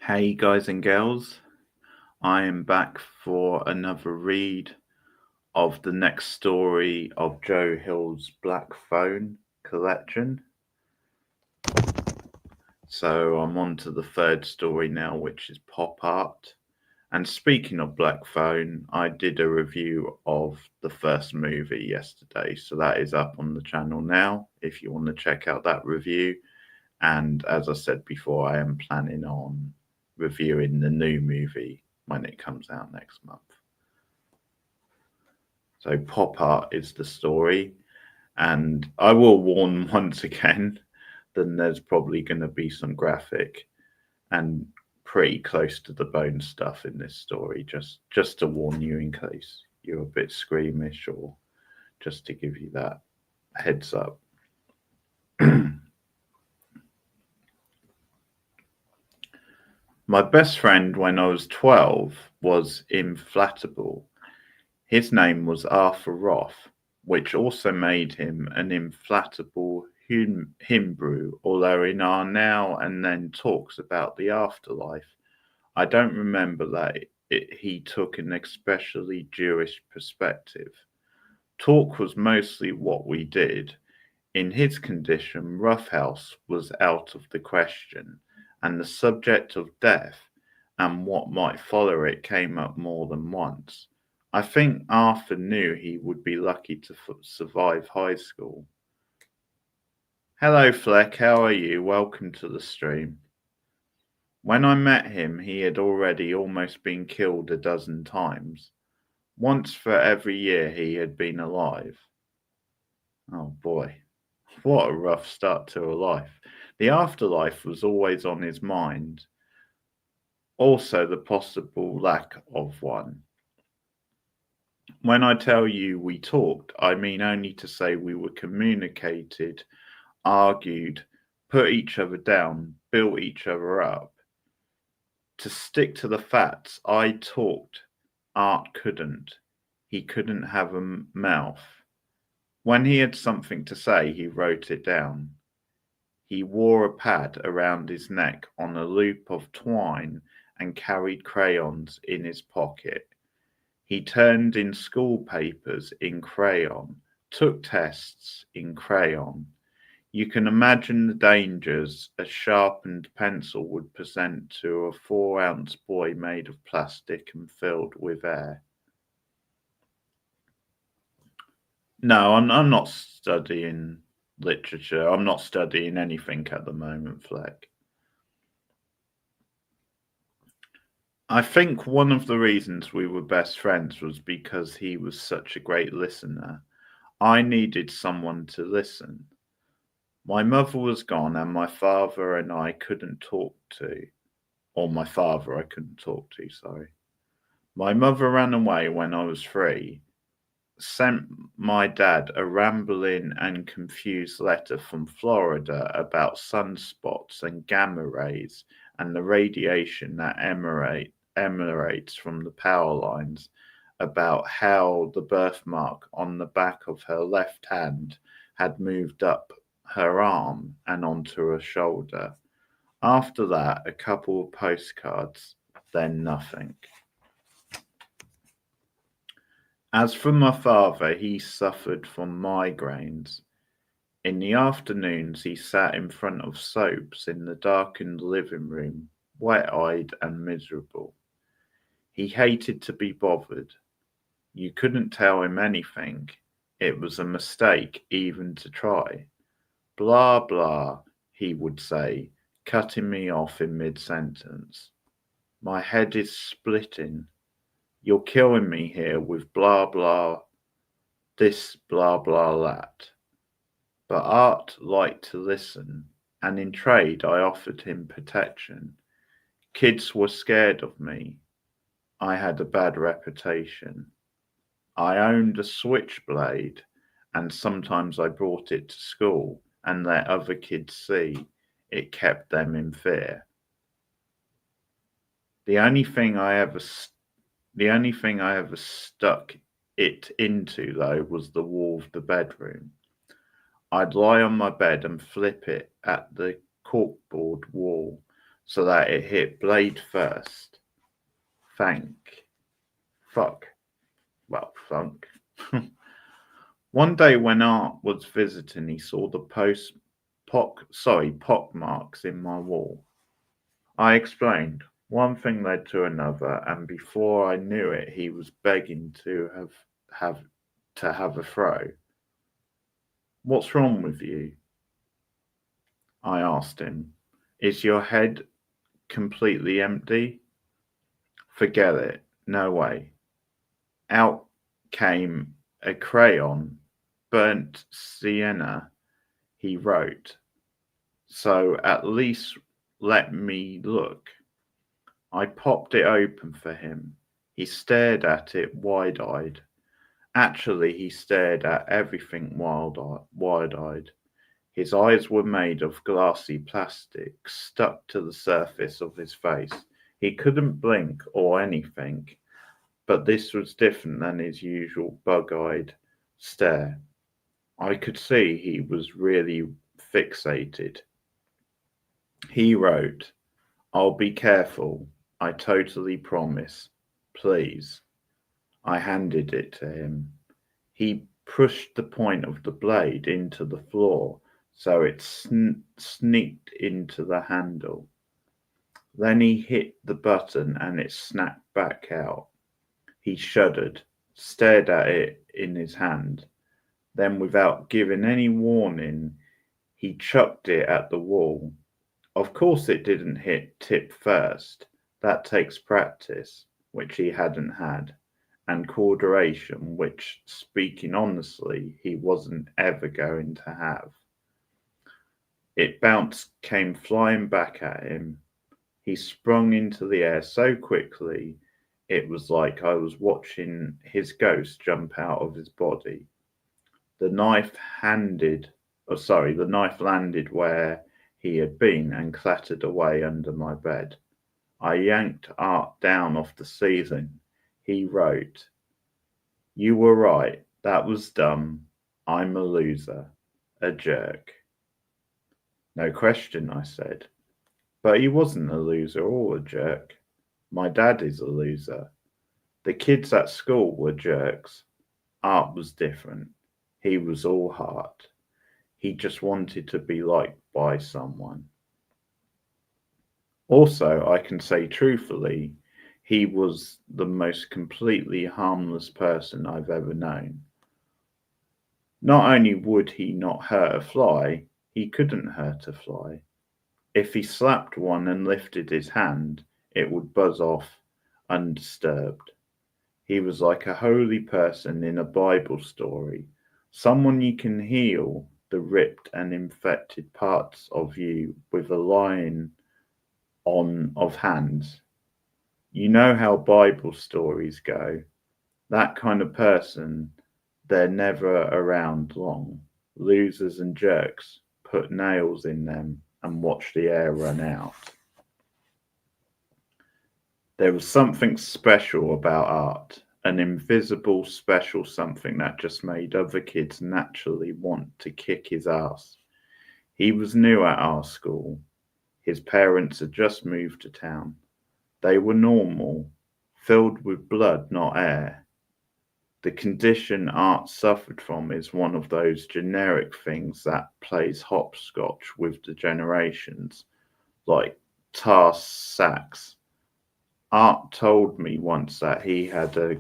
Hey guys and girls, I am back for another read of the next story of Joe Hill's Black Phone collection. So I'm on to the third story now, which is Pop Art. And speaking of Black Phone, I did a review of the first movie yesterday, so that is up on the channel now if you want to check out that review. And as I said before, I am planning on reviewing the new movie when it comes out next month. So Pop Art is the story, and I will warn once again that there's probably going to be some graphic and pretty close to the bone stuff in this story, just to warn you in case you're a bit squeamish, or just to give you that heads up. My best friend when I was 12 was inflatable. His name was Arthur Roth, which also made him an inflatable Himbrew, although in our now and then talks about the afterlife, I don't remember that he took an especially Jewish perspective. Talk was mostly what we did. In his condition, roughhouse was out of the question, and the subject of death and what might follow it came up more than once. I think Arthur knew he would be lucky to survive high school. Hello, Fleck, how are you? Welcome to the stream. When I met him, he had already almost been killed a dozen times. Once for every year he had been alive. Oh boy. What a rough start to a life. The afterlife was always on his mind. Also, the possible lack of one. When I tell you we talked, I mean only to say we were communicated, argued, put each other down, built each other up. To stick to the facts, I talked. Art couldn't. He couldn't have a mouth. When he had something to say, he wrote it down. He wore a pad around his neck on a loop of twine and carried crayons in his pocket. He turned in school papers in crayon, took tests in crayon. You can imagine the dangers a sharpened pencil would present to a 4-ounce boy made of plastic and filled with air. No, I'm not studying literature. I'm not studying anything at the moment, Fleck. I think one of the reasons we were best friends was because he was such a great listener. I needed someone to listen. My mother was gone, and my father and I couldn't talk to. Or my father I couldn't talk to, sorry. My mother ran away when I was 3, sent my dad a rambling and confused letter from Florida about sunspots and gamma rays and the radiation that emanates from the power lines, about how the birthmark on the back of her left hand had moved up her arm and onto her shoulder. After that, a couple of postcards, then nothing. As for my father, he suffered from migraines. In the afternoons, he sat in front of soaps in the darkened living room, wet-eyed and miserable. He hated to be bothered. You couldn't tell him anything. It was a mistake even to try. Blah, blah, he would say, cutting me off in mid-sentence. My head is splitting. You're killing me here with blah, blah, this, blah, blah, that. But Art liked to listen, and in trade I offered him protection. Kids were scared of me. I had a bad reputation. I owned a switchblade, and sometimes I brought it to school and let other kids see. It kept them in fear. The only thing I ever stuck it into, though, was the wall of the bedroom. I'd lie on my bed and flip it at the corkboard wall so that it hit Blade first. Fuck. Well, thunk. One day when Art was visiting, he saw the pock marks in my wall. I explained. One thing led to another, and before I knew it, he was begging have have a throw. What's wrong with you? I asked him. Is your head completely empty? Forget it. No way. Out came a crayon, burnt sienna, he wrote. So at least let me look. I popped it open for him. He stared at it wide-eyed. Actually, he stared at everything wide-eyed. His eyes were made of glassy plastic, stuck to the surface of his face. He couldn't blink or anything, but this was different than his usual bug-eyed stare. I could see he was really fixated. He wrote, I'll be careful. I totally promise. Please. I handed it to him. He pushed the point of the blade into the floor so it sneaked into the handle. Then he hit the button and it snapped back out. He shuddered, stared at it in his hand. Then, without giving any warning, he chucked it at the wall. Of course it didn't hit tip first. That takes practice, which he hadn't had, and coordination, which, speaking honestly, he wasn't ever going to have. It came flying back at him. He sprung into the air so quickly, it was like I was watching his ghost jump out of his body. The knife landed where he had been and clattered away under my bed. I yanked Art down off the ceiling. He wrote, You were right. That was dumb. I'm a loser. A jerk. No question, I said. But he wasn't a loser or a jerk. My dad is a loser. The kids at school were jerks. Art was different. He was all heart. He just wanted to be liked by someone. Also, I can say truthfully, he was the most completely harmless person I've ever known. Not only would he not hurt a fly, he couldn't hurt a fly. If he slapped one and lifted his hand, it would buzz off undisturbed. He was like a holy person in a Bible story, someone you can heal the ripped and infected parts of you with a line on of hands. You know how Bible stories go. That kind of person, they're never around long. Losers and jerks, put nails in them and watch the air run out. There was something special about Art, an invisible special something that just made other kids naturally want to kick his ass. He was new at our school. His parents had just moved to town. They were normal, filled with blood, not air. The condition Art suffered from is one of those generic things that plays hopscotch with the generations, like tar sacks. Art told me once that he had a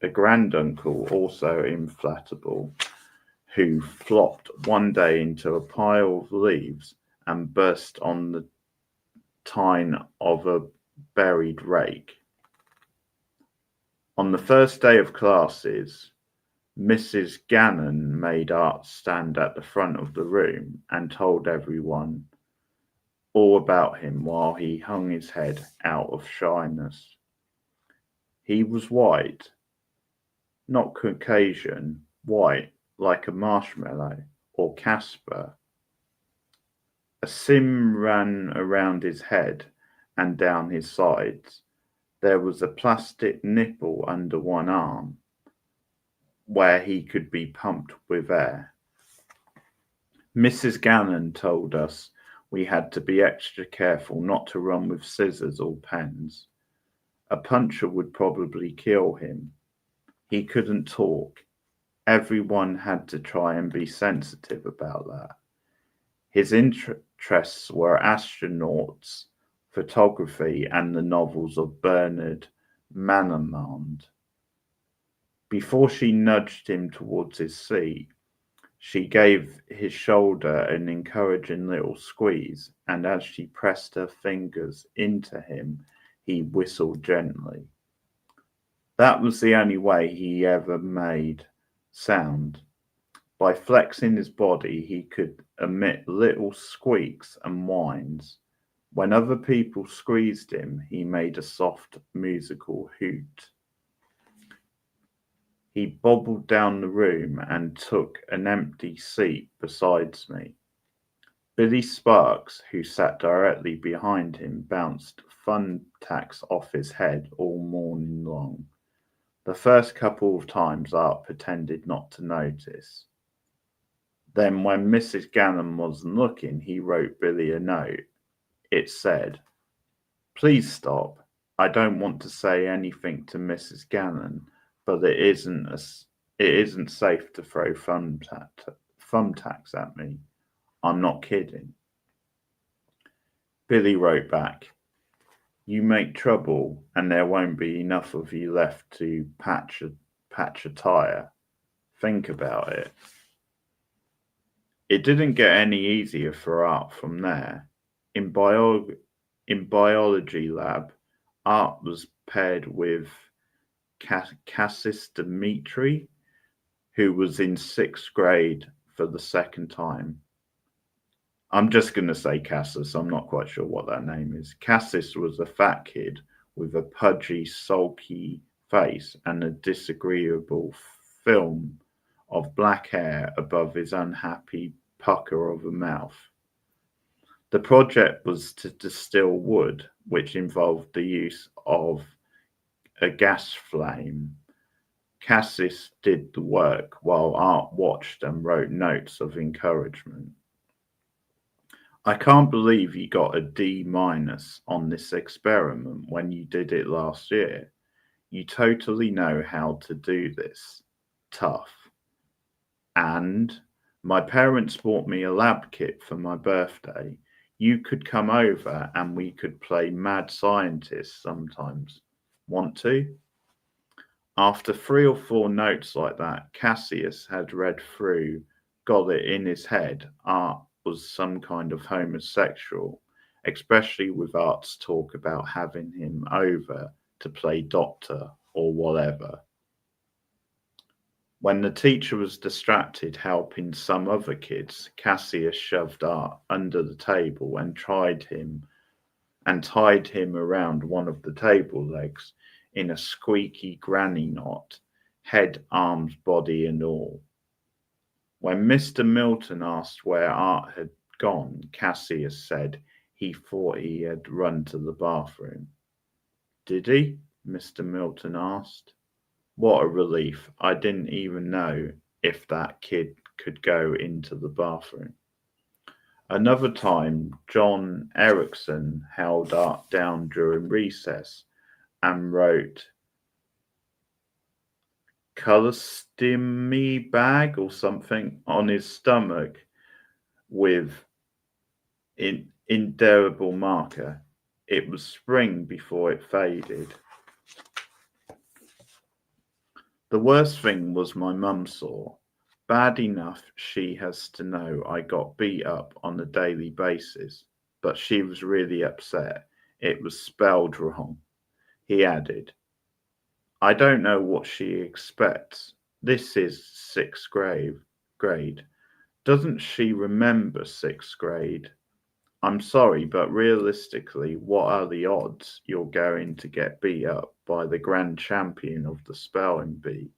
granduncle, also inflatable, who flopped one day into a pile of leaves and burst on the tine of a buried rake. On the first day of classes, Mrs. Gannon made Art stand at the front of the room and told everyone all about him while he hung his head out of shyness. He was white, not Caucasian, white like a marshmallow or Casper. A sim ran around his head and down his sides. There was a plastic nipple under one arm where he could be pumped with air. Mrs. Gannon told us We had to be extra careful not to run with scissors or pens. A puncher would probably kill him. He couldn't talk. Everyone had to try and be sensitive about that. His interests were astronauts, photography, and the novels of Bernard Mannermond. Before she nudged him towards his seat, she gave his shoulder an encouraging little squeeze, and as she pressed her fingers into him, he whistled gently. That was the only way he ever made sound. By flexing his body, he could emit little squeaks and whines. When other people squeezed him, he made a soft musical hoot. He bobbled down the room and took an empty seat beside me. Billy Sparks, who sat directly behind him, bounced thumbtacks off his head all morning long. The first couple of times Art pretended not to notice. Then, when Mrs. Gannon wasn't looking, he wrote Billy a note. It said, "Please stop. I don't want to say anything to Mrs. Gannon, but it isn't safe to throw thumbtacks at me. I'm not kidding." Billy wrote back, "You make trouble, and there won't be enough of you left to patch a tire. Think about it." It didn't get any easier for Art from there. In biology lab, Art was paired with Cassis Dimitri, who was in sixth grade for the second time. I'm just going to say Cassis. I'm not quite sure what that name is. Cassis was a fat kid with a pudgy, sulky face and a disagreeable film of black hair above his unhappy pucker of a mouth. The project was to distill wood, which involved the use of a gas flame. Cassis did the work while Art watched and wrote notes of encouragement. "I can't believe you got a D- on this experiment when you did it last year. You totally know how to do this. Tough. And my parents bought me a lab kit for my birthday. You could come over and we could play mad scientist sometimes. Want to?" After 3 or 4 notes like that, Cassius had read through, got it in his head Art was some kind of homosexual, especially with Art's talk about having him over to play doctor or whatever. When the teacher was distracted helping some other kids, Cassius shoved Art under the table and tied him around one of the table legs in a squeaky granny knot, head, arms, body, and all. When Mr. Milton asked where Art had gone, Cassius said he thought he had run to the bathroom. "Did he?" Mr. Milton asked. What a relief. I didn't even know if that kid could go into the bathroom. Another time, John Erickson held Art down during recess and wrote "colostomy bag" or something on his stomach with indelible marker. It was spring before it faded. The worst thing was my mum saw. Bad enough she has to know I got beat up on a daily basis, but she was really upset. It was spelled wrong. He added, "I don't know what she expects. This is sixth grade. Doesn't she remember sixth grade? I'm sorry, but realistically, what are the odds you're going to get beat up by the grand champion of the spelling bee?"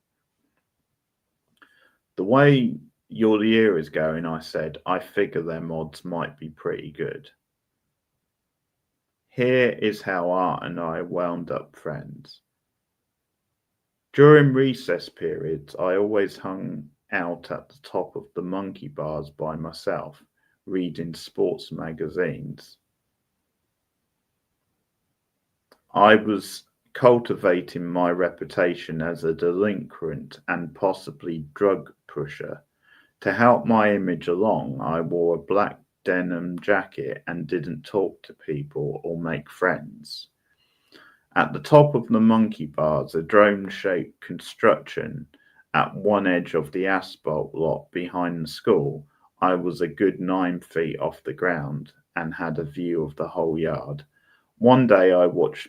"The way your year is going," I said, "I figure them odds might be pretty good." Here is how Art and I wound up friends. During recess periods, I always hung out at the top of the monkey bars by myself. reading sports magazines. I was cultivating my reputation as a delinquent and possibly drug pusher. To help my image along, I wore a black denim jacket and didn't talk to people or make friends. At the top of the monkey bars, a dome-shaped construction at one edge of the asphalt lot behind the school, I was a good 9 feet off the ground and had a view of the whole yard. One day I watched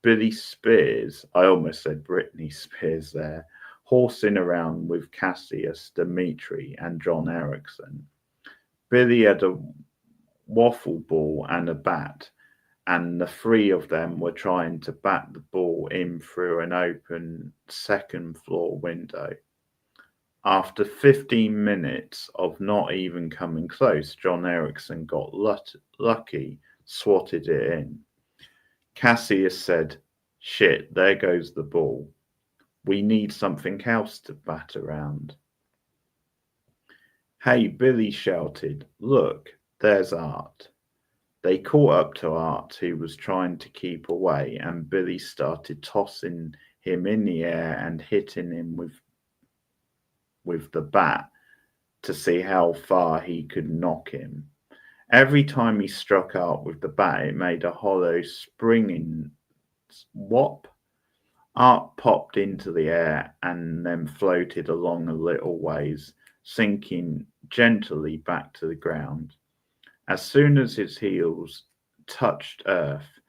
Billy Spears, I almost said Britney Spears there, horsing around with Cassius, Dimitri, and John Erickson. Billy had a waffle ball and a bat, and the three of them were trying to bat the ball in through an open second floor window. After 15 minutes of not even coming close, John Erickson got lucky, swatted it in. Cassius said, "Shit, there goes the ball. We need something else to bat around." "Hey," Billy shouted, "look, there's Art." They caught up to Art, who was trying to keep away, and Billy started tossing him in the air and hitting him with the bat to see how far he could knock him. Every time he struck Art with the bat, it made a hollow springing whop. Art popped into the air and then floated along a little ways, sinking gently back to the ground. As soon as his heels touched earth,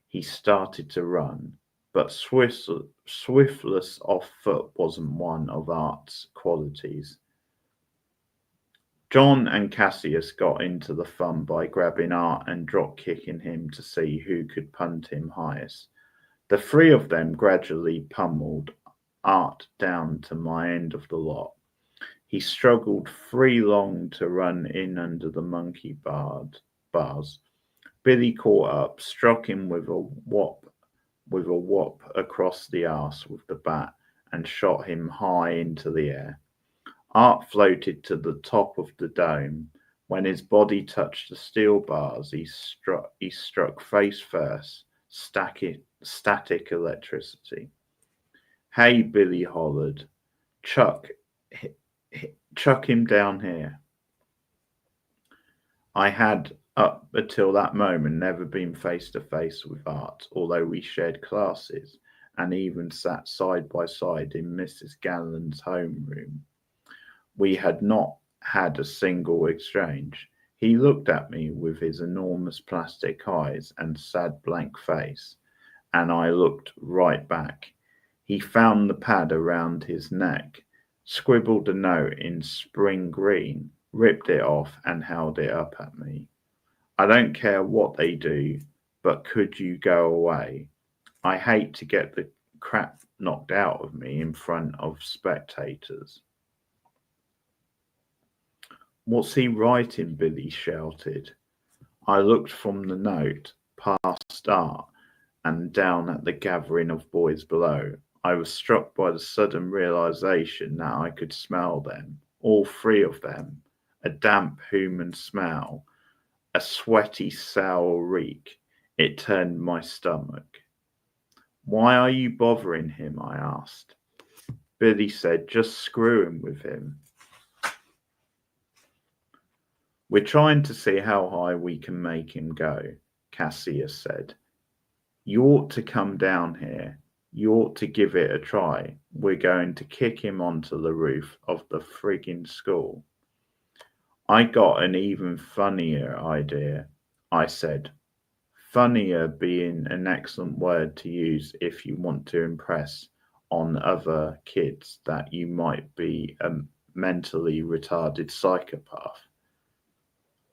he started to run, but swiftness off foot wasn't one of Art's qualities. John and Cassius got into the fun by grabbing Art and drop kicking him to see who could punt him highest. The three of them gradually pummeled Art down to my end of the lot. He struggled free long to run in under the monkey bars. Billy caught up, struck him with a whop across the arse with the bat, and shot him high into the air. Art floated to the top of the dome. When his body touched the steel bars, he struck face first, static electricity. "Hey," Billy hollered, chuck him down here." I had, up until that moment, never been face to face with Art, although we shared classes and even sat side by side in Mrs. Gallen's homeroom. We had not had a single exchange. He looked at me with his enormous plastic eyes and sad blank face, and I looked right back. He found the pad around his neck, scribbled a note in spring green, ripped it off, and held it up at me. "I don't care what they do, but could you go away? I hate to get the crap knocked out of me in front of spectators." "What's he writing?" Billy shouted. I looked from the note, past Art, and down at the gathering of boys below. I was struck by the sudden realization that I could smell them, all three of them, a damp human smell, a sweaty sour reek. It turned my stomach. "Why are you bothering him?" I asked. Billy said, "Just screwing with him. We're trying to see how high we can make him go," Cassius said. "You ought to come down here. You ought to give it a try. We're going to kick him onto the roof of the frigging school." I got an even funnier idea, I said. Funnier being an excellent word to use if you want to impress on other kids that you might be a mentally retarded psychopath.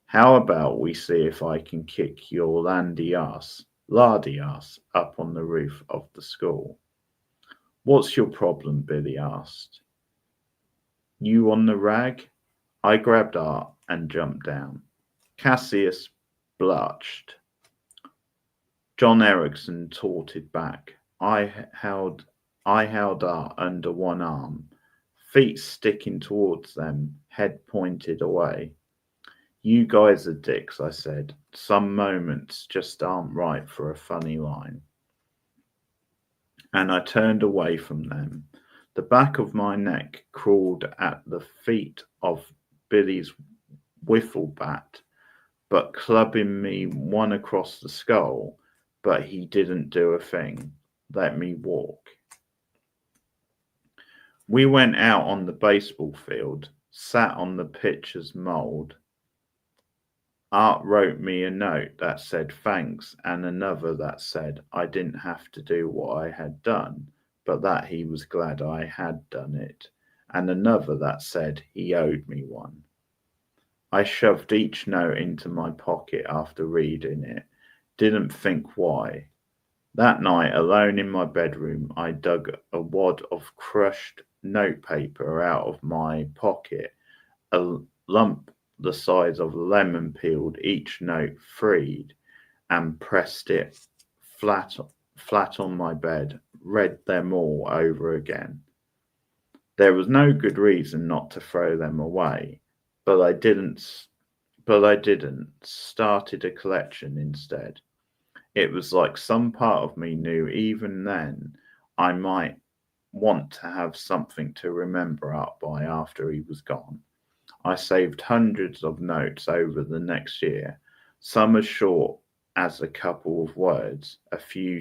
"How about we see if I can kick your lardy ass up on the roof of the school?" "What's your problem?" Billy asked. "You on the rag?" I grabbed Art and jumped down. Cassius blushed. John Erickson torted back. I held Art under one arm, feet sticking towards them, head pointed away. You guys are dicks, I said. Some moments just aren't right for a funny line. And I turned away from them. The back of my neck crawled at the feet of Billy's wiffle bat, but clubbing me one across the skull, but he didn't do a thing. Let me walk. We went out on the baseball field, sat on the pitcher's mould. Art wrote me a note that said thanks and another that said I didn't have to do what I had done, but that he was glad I had done it, and another that said he owed me one. I shoved each note into my pocket after reading it, didn't think why. That night, alone in my bedroom, I dug a wad of crushed notepaper out of my pocket, a lump the size of a lemon peeled each note freed, and pressed it flat, flat on my bed, read them all over again. There was no good reason not to throw them away, but I didn't. Started a collection instead. It was like some part of me knew even then I might want to have something to remember Art by after he was gone. I saved hundreds of notes over the next year, some as short as a couple of words, a few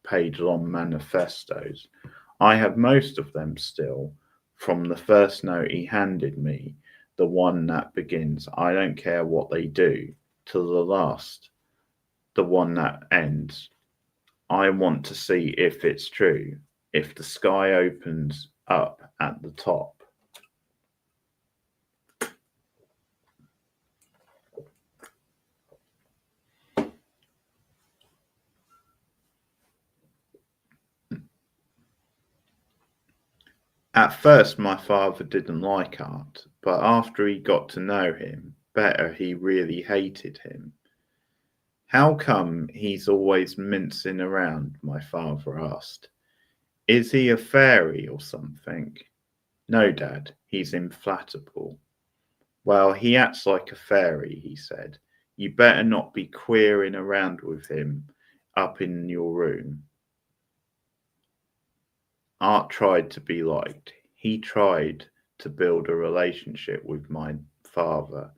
page long manifestos. I have most of them still, from the first note he handed me, the one that begins, I don't care what they do, to the last, the one that ends, I want to see if it's true, if the sky opens up at the top. At first, my father didn't like Art, but after he got to know him better, he really hated him. How come he's always mincing around? My father asked. Is he a fairy or something? No, Dad, he's inflatable. Well, he acts like a fairy, he said. You better not be queering around with him up in your room. Art tried to be liked. He tried to build a relationship with my father,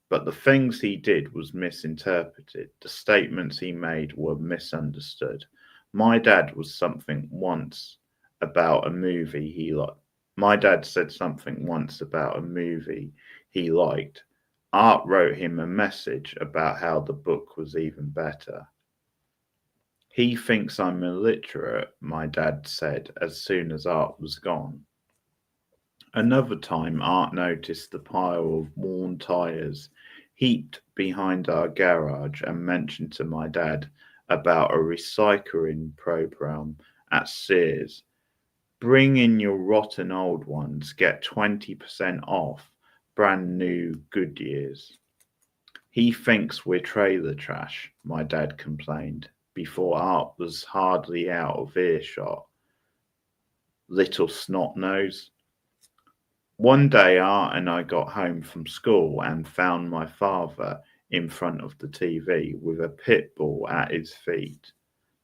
but the things he did was misinterpreted. The statements he made were misunderstood. My dad was something once about a movie he liked. My dad said something once about a movie he liked. Art wrote him a message about how the book was even better. He thinks I'm illiterate, my dad said as soon as Art was gone. Another time, Art noticed the pile of worn tyres heaped behind our garage and mentioned to my dad about a recycling program at Sears. Bring in your rotten old ones, get 20% off brand new Goodyears. He thinks we're trailer trash, my dad complained before Art was hardly out of earshot. Little snot nose. One day, Art and I got home from school and found my father in front of the TV with a pit bull at his feet.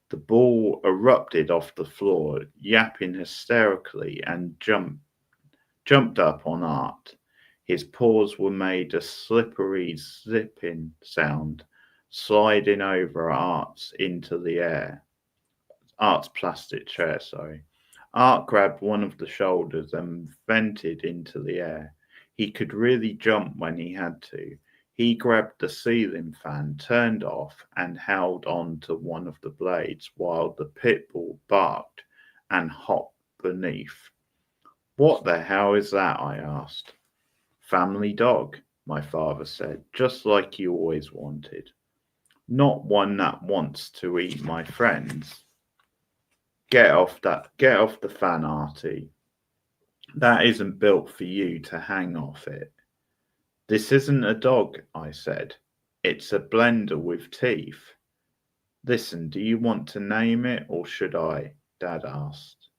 The bull erupted off the floor, yapping hysterically, and jumped up on Art. His paws were made a slippery zipping sound, sliding over Art's plastic chair, sorry. Art grabbed one of the shoulders and vented into the air. He could really jump when he had to. He grabbed the ceiling fan, turned off, and held on to one of the blades while the pit bull barked and hopped beneath. What the hell is that? I asked. Family dog, my father said, just like you always wanted. Not one that wants to eat my friends. Get off the fan, Artie. That isn't built for you to hang off it. This isn't a dog, I said. It's a blender with teeth. Listen, do you want to name it or should I? Dad asked.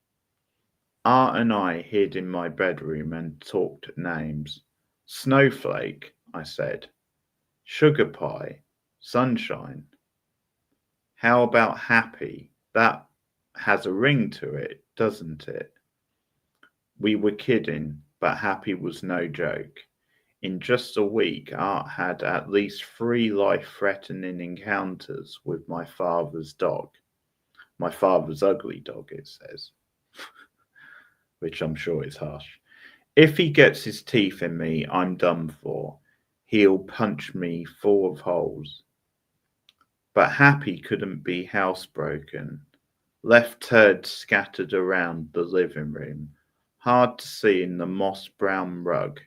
Art and I hid in my bedroom and talked names. Snowflake, I said. Sugar pie, sunshine. How about happy? That has a ring to it, doesn't it? We were kidding, but happy was no joke. In just a week, Art had at least 3 life-threatening encounters with my father's dog. My father's ugly dog, it says, which I'm sure is harsh. If he gets his teeth in me, I'm done for. He'll punch me full of holes. But Happy couldn't be housebroken. Left turds scattered around the living room, hard to see in the moss-brown rug.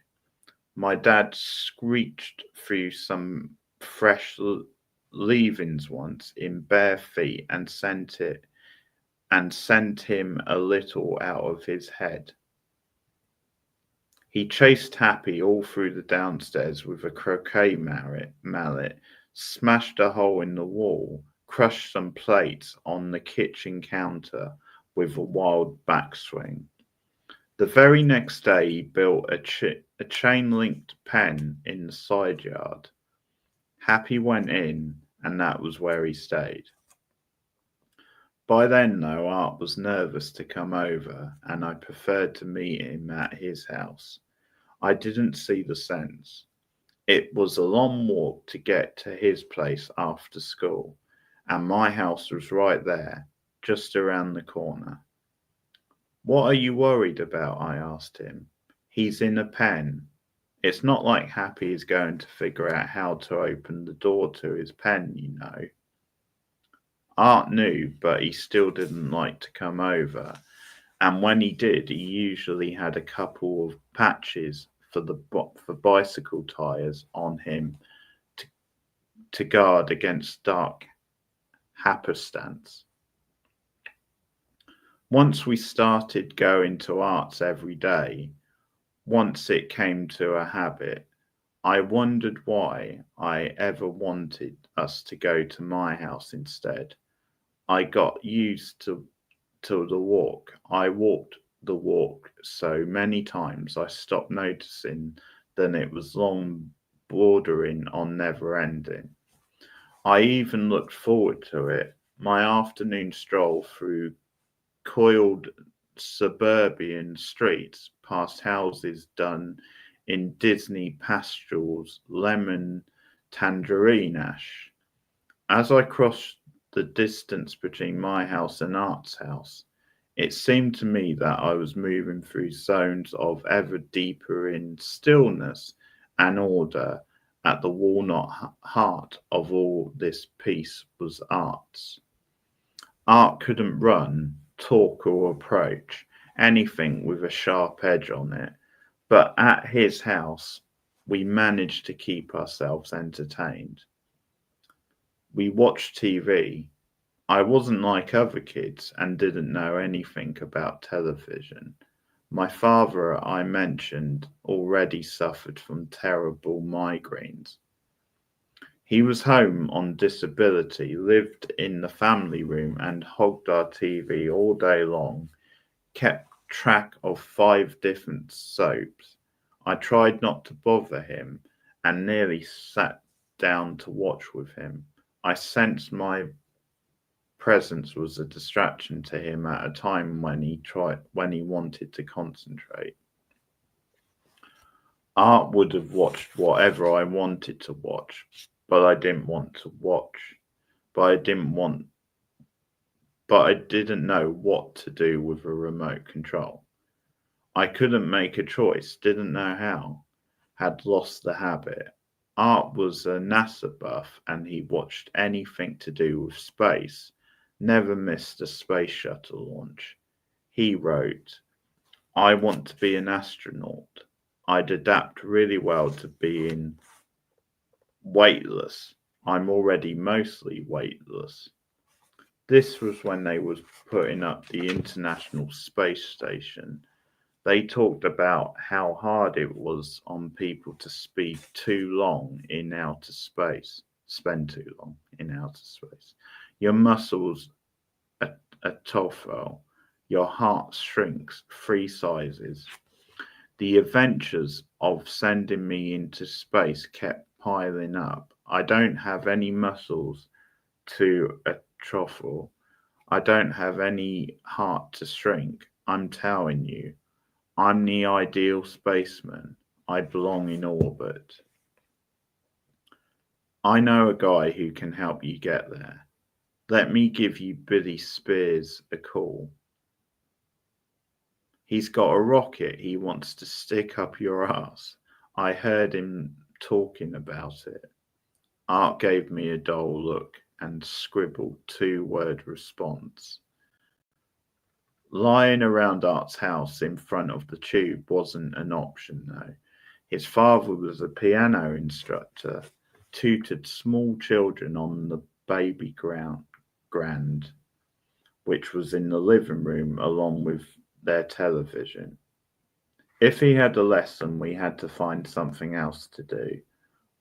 My dad screeched through some fresh leavings once in bare feet and sent him a little out of his head. He chased Happy all through the downstairs with a croquet mallet, smashed a hole in the wall, crushed some plates on the kitchen counter with a wild backswing. The very next day he built a chain-linked pen in the side yard. Happy went in, and that was where he stayed. By then, though, Art was nervous to come over, and I preferred to meet him at his house. I didn't see the sense. It was a long walk to get to his place after school, and my house was right there, just around the corner. What are you worried about? I asked him. He's in a pen. It's not like Happy is going to figure out how to open the door to his pen, you know. Art knew, but he still didn't like to come over, and when he did, he usually had a couple of patches for bicycle tires on him to guard against dark happenstance. Once we started going to Art's every day, once it came to a habit, I wondered why I ever wanted us to go to my house instead. I got used to the walk. I walked the walk so many times I stopped noticing that it was long, bordering on never ending. I even looked forward to it. My afternoon stroll through coiled suburban streets, past houses done in Disney pastels, lemon, tangerine ash. As I crossed the distance between my house and Art's house, it seemed to me that I was moving through zones of ever deeper in stillness and order. At the walnut heart of all this peace was Art's. Art couldn't run, talk, or approach anything with a sharp edge on it, but at his house we managed to keep ourselves entertained. We watched TV. I wasn't like other kids and didn't know anything about television. My father, I mentioned, already suffered from terrible migraines. He was home on disability, lived in the family room, and hogged our TV all day long, kept track of 5 different soaps. I tried not to bother him and nearly sat down to watch with him. I sensed my presence was a distraction to him at a time when he wanted to concentrate. Art would have watched whatever I wanted to watch, but I didn't want to watch. But I didn't know what to do with a remote control. I couldn't make a choice, didn't know how. Had lost the habit. Art was a NASA buff and he watched anything to do with space. Never missed a space shuttle launch. He wrote, I want to be an astronaut. I'd adapt really well to being weightless. I'm already mostly weightless. This was when they was putting up the International Space Station. They talked about how hard it was on people to spend too long in outer space. Your muscles atrophy, your heart shrinks 3 sizes. The adventures of sending me into space kept piling up. I don't have any muscles to atrophy. I don't have any heart to shrink. I'm telling you, I'm the ideal spaceman. I belong in orbit. I know a guy who can help you get there. Let me give you Billy Spears a call. He's got a rocket he wants to stick up your ass. I heard him talking about it. Art gave me a dull look and scribbled 2-word response. Lying around Art's house in front of the tube wasn't an option, though. His father was a piano instructor, tutored small children on the baby grand, which was in the living room along with their television. If he had a lesson, we had to find something else to do.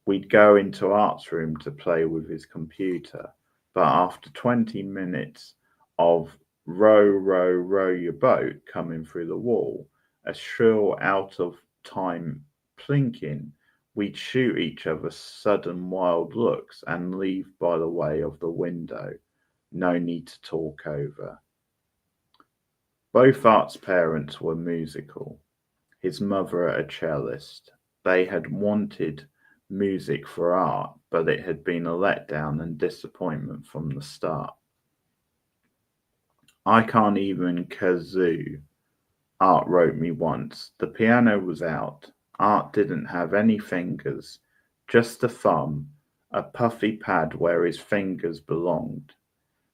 We'd go into Art's room to play with his computer, but after 20 minutes of row, row, row your boat coming through the wall, a shrill out of time plinking, we'd shoot each other sudden wild looks and leave by the way of the window. No need to talk over. Both Art's parents were musical. His mother a cellist. They had wanted music for Art, but it had been a letdown and disappointment from the start. I can't even kazoo, Art wrote me once. The piano was out. Art didn't have any fingers, just a thumb, a puffy pad where his fingers belonged.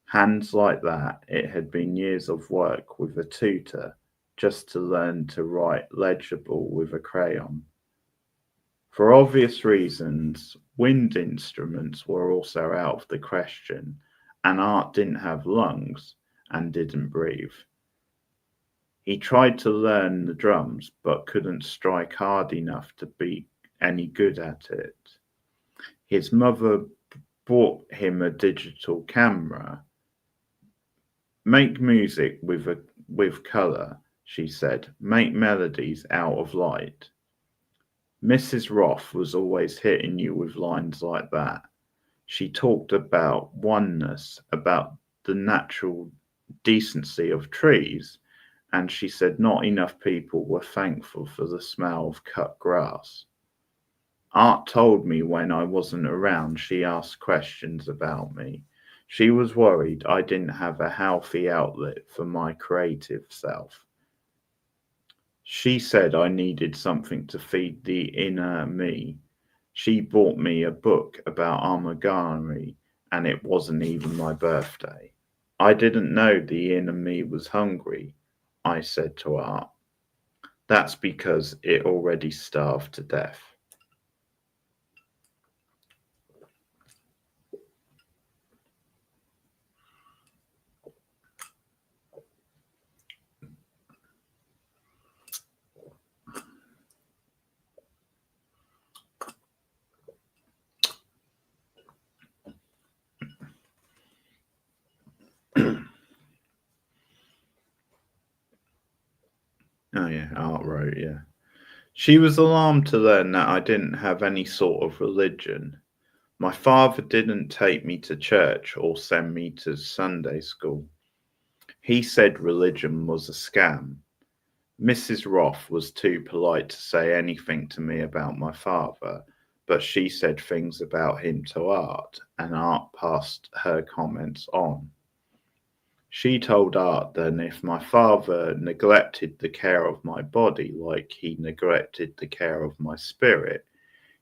Hands like that, it had been years of work with a tutor just to learn to write legible with a crayon. For obvious reasons, wind instruments were also out of the question, and Art didn't have lungs and didn't breathe. He tried to learn the drums, but couldn't strike hard enough to be any good at it. His mother bought him a digital camera. Make music with colour, she said. Make melodies out of light. Mrs. Roth was always hitting you with lines like that. She talked about oneness, about the natural decency of trees, and she said not enough people were thankful for the smell of cut grass. Art told me when I wasn't around, she asked questions about me. She was worried I didn't have a healthy outlet for my creative self. She said I needed something to feed the inner me. She bought me a book about origami, and it wasn't even my birthday. I didn't know the inner me was hungry, I said to Art. That's because it already starved to death. Oh yeah, Art wrote, yeah. She was alarmed to learn that I didn't have any sort of religion. My father didn't take me to church or send me to Sunday school. He said religion was a scam. Mrs. Roth was too polite to say anything to me about my father, but she said things about him to Art, and Art passed her comments on. She told Art that if my father neglected the care of my body like he neglected the care of my spirit,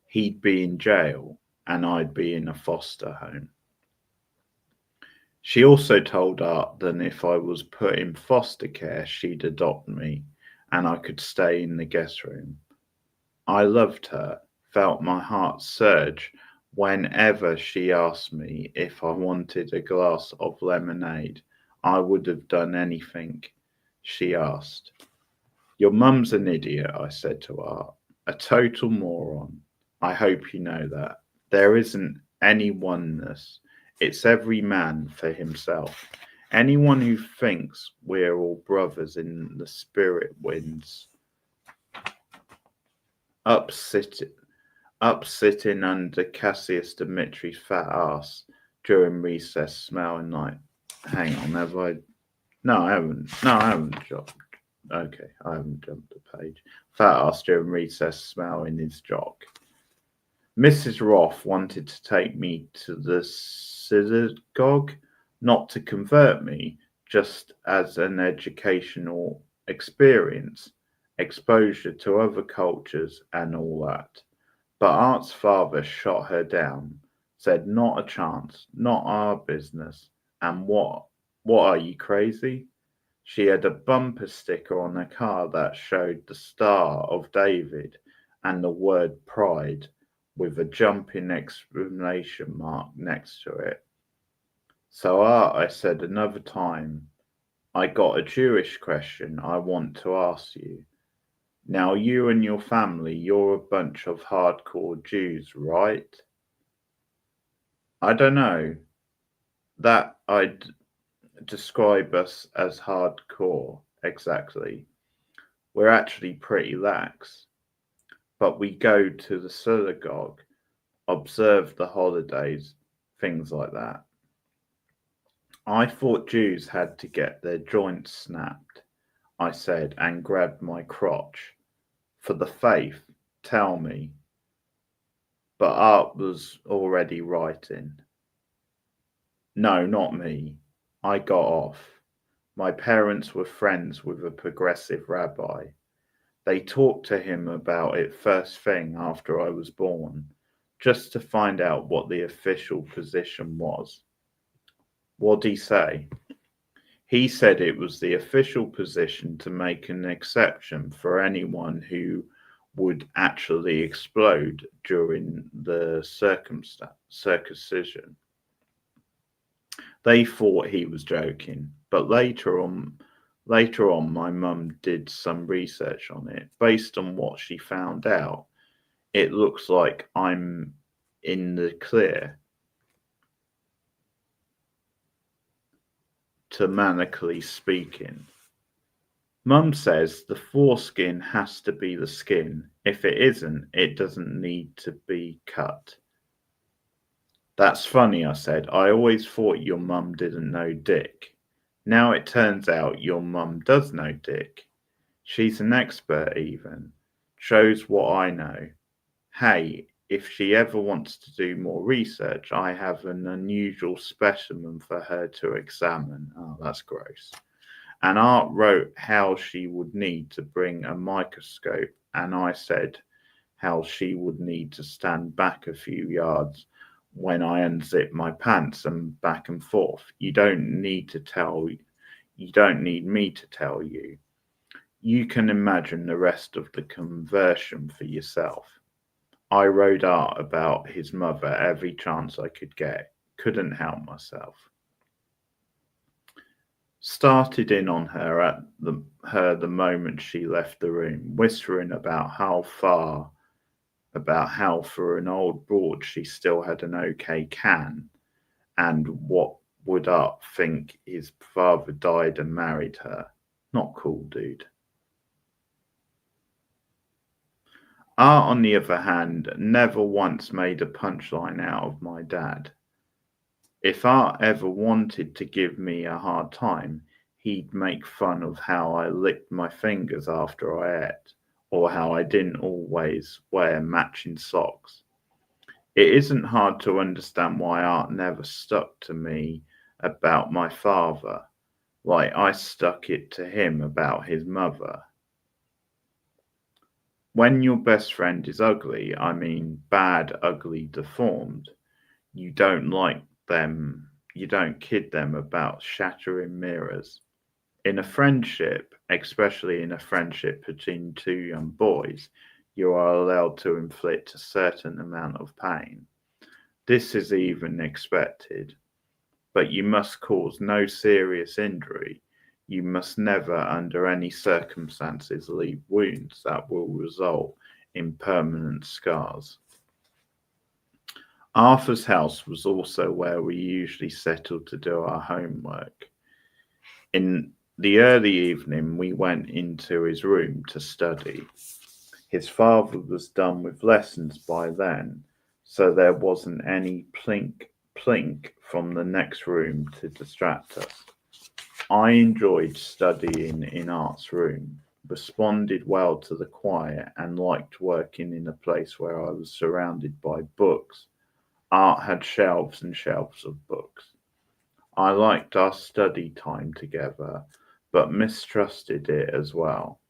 he'd be in jail and I'd be in a foster home. She also told Art that if I was put in foster care, she'd adopt me and I could stay in the guest room. I loved her, felt my heart surge whenever she asked me if I wanted a glass of lemonade. I would have done anything she asked. Your mum's an idiot, I said to Art. A total moron. I hope you know that. There isn't any oneness. It's every man for himself. Anyone who thinks we're all brothers in the spirit wins. up, sit, up sitting under Cassius Dimitri's fat ass during recess, smelling like. Hang on, have I? No, I haven't. No, I haven't jumped. Okay, I haven't jumped the page. Fat ass during recess, smelling his jock. Mrs. Roth wanted to take me to the synagogue, not to convert me, just as an educational experience, exposure to other cultures and all that. But Art's father shot her down, said not a chance, not our business. And what are you crazy? She had a bumper sticker on her car that showed the Star of David and the word pride with a jumping exclamation mark next to it. So, I said another time, I got a Jewish question I want to ask you. Now, you and your family, you're a bunch of hardcore Jews, right? I don't know. That I'd describe us as hardcore, exactly. We're actually pretty lax. But we go to the synagogue, observe the holidays, things like that. I thought Jews had to get their joints snapped, I said, and grabbed my crotch. For the faith, tell me. But Art was already writing. No, not me. I got off. My parents were friends with a progressive rabbi. They talked to him about it first thing after I was born, just to find out what the official position was. What'd he say? He said it was the official position to make an exception for anyone who would actually explode during the circumcision. They thought he was joking, but later on my mum did some research on it. Based on what she found out, it looks like I'm in the clear to manically speaking. Mum says the foreskin has to be the skin. If it isn't, it doesn't need to be cut. That's funny, I said. I always thought your mum didn't know dick. Now it turns out your mum does know dick. She's an expert even. Shows what I know. Hey, if she ever wants to do more research, I have an unusual specimen for her to examine. Oh, that's gross. And Art wrote how she would need to bring a microscope, and I said how she would need to stand back a few yards when I unzip my pants and back and forth. You don't need me to tell you. You can imagine the rest of the conversion for yourself. I rode Art about his mother every chance I could get. Couldn't help myself. Started in on her the moment she left the room, whispering about how for an old broad she still had an okay can, and what would Art think his father died and married her. Not cool, dude. Art, on the other hand, never once made a punchline out of my dad. If Art ever wanted to give me a hard time, he'd make fun of how I licked my fingers after I ate, or how I didn't always wear matching socks. It isn't hard to understand why Art never stuck to me about my father, like I stuck it to him about his mother. When your best friend is ugly, I mean bad, ugly, deformed, you don't like them, you don't kid them about shattering mirrors. In a friendship, especially in a friendship between two young boys, you are allowed to inflict a certain amount of pain. This is even expected, but you must cause no serious injury. You must never, under any circumstances, leave wounds that will result in permanent scars. Arthur's house was also where we usually settled to do our homework. In the early evening, we went into his room to study. His father was done with lessons by then, so there wasn't any plink plink from the next room to distract us. I enjoyed studying in Art's room, responded well to the quiet, and liked working in a place where I was surrounded by books. Art had shelves and shelves of books. I liked our study time together, but mistrusted it as well.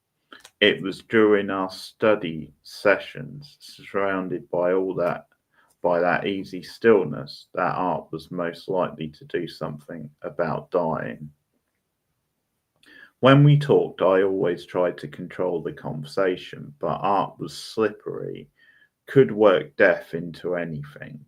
It was during our study sessions, surrounded by that easy stillness, that Art was most likely to do something about dying. When we talked, I always tried to control the conversation, but Art was slippery, could work death into anything.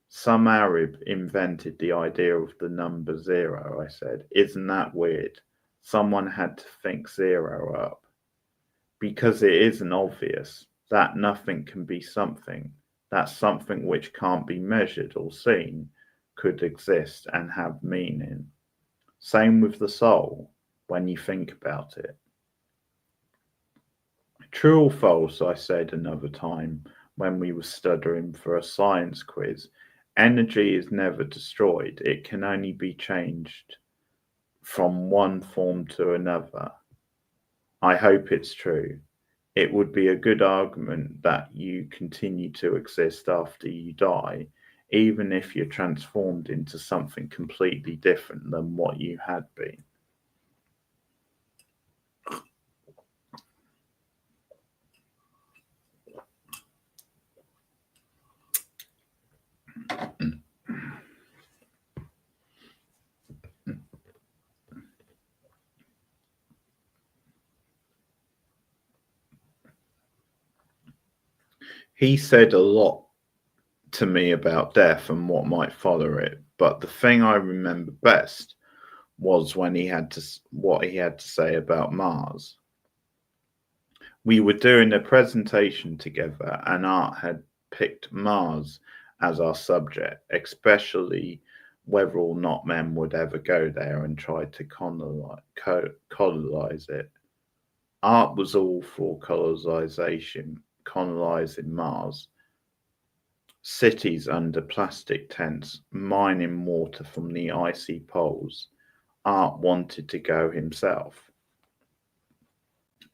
Some Arab invented the idea of the number zero, I said. Isn't that weird? Someone had to think zero up. Because it isn't obvious that nothing can be something, that something which can't be measured or seen could exist and have meaning. Same with the soul, when you think about it. True or false, I said another time when we were studying for a science quiz, energy is never destroyed, it can only be changed from one form to another. I hope it's true. It would be a good argument that you continue to exist after you die, even if you're transformed into something completely different than what you had been. He said a lot to me about death and what might follow it, but the thing I remember best was when what he had to say about Mars. We were doing a presentation together, and Art had picked Mars as our subject, especially whether or not men would ever go there and try to colonize it. Art was all for colonizing Mars, cities under plastic tents, mining water from the icy poles. Art wanted to go himself.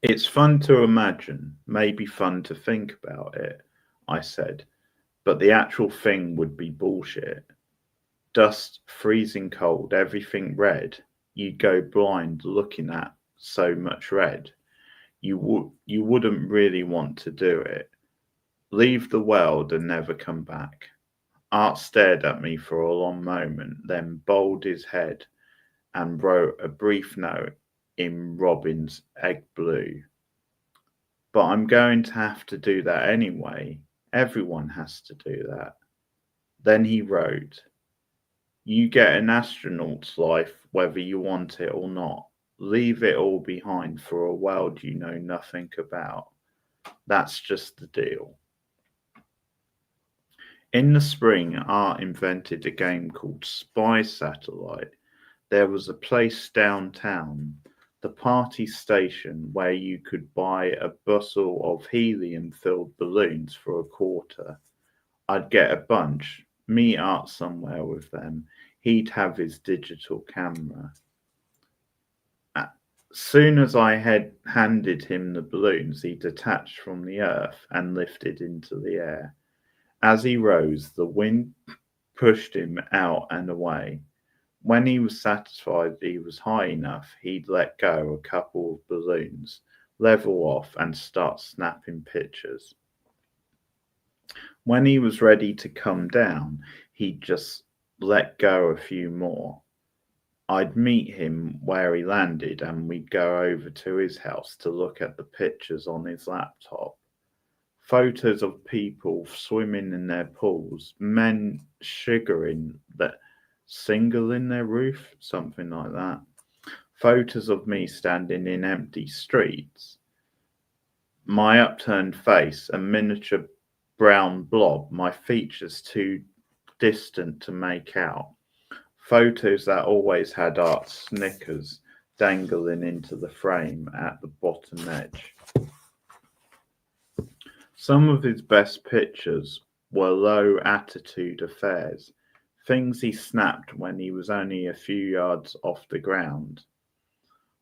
It's fun to imagine, maybe fun to think about it, I said, but the actual thing would be bullshit. Dust, freezing cold, everything red. You'd go blind looking at so much red. You wouldn't really want to do it. Leave the world and never come back. Art stared at me for a long moment, then bowed his head and wrote a brief note in Robin's egg blue. But I'm going to have to do that anyway. Everyone has to do that. Then he wrote, you get an astronaut's life whether you want it or not. Leave it all behind for a world you know nothing about. That's just the deal. In the spring, Art invented a game called Spy Satellite. There was a place downtown, the party station, where you could buy a bustle of helium-filled balloons for a quarter. I'd get a bunch, meet Art somewhere with them. He'd have his digital camera. As soon as I had handed him the balloons, he detached from the earth and lifted into the air. As he rose, the wind pushed him out and away. When he was satisfied he was high enough, he'd let go a couple of balloons, level off, and start snapping pictures. When he was ready to come down, he'd just let go a few more. I'd meet him where he landed, and we'd go over to his house to look at the pictures on his laptop. Photos of people swimming in their pools, men sugaring that single in their roof, something like that. Photos of me standing in empty streets. My upturned face, a miniature brown blob, my features too distant to make out. Photos that always had Art's Snickers dangling into the frame at the bottom edge. Some of his best pictures were low attitude affairs, things he snapped when he was only a few yards off the ground.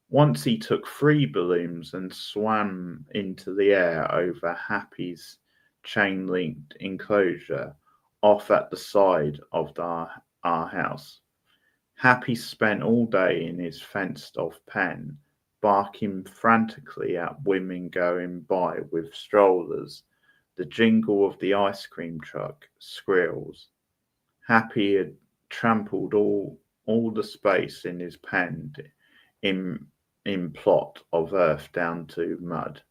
Once he took 3 balloons and swam into the air over Happy's chain-linked enclosure off at the side of our house. Happy spent all day in his fenced-off pen, barking frantically at women going by with strollers. The jingle of the ice cream truck squeals. Happy had trampled all the space in his pen in plot of earth down to mud.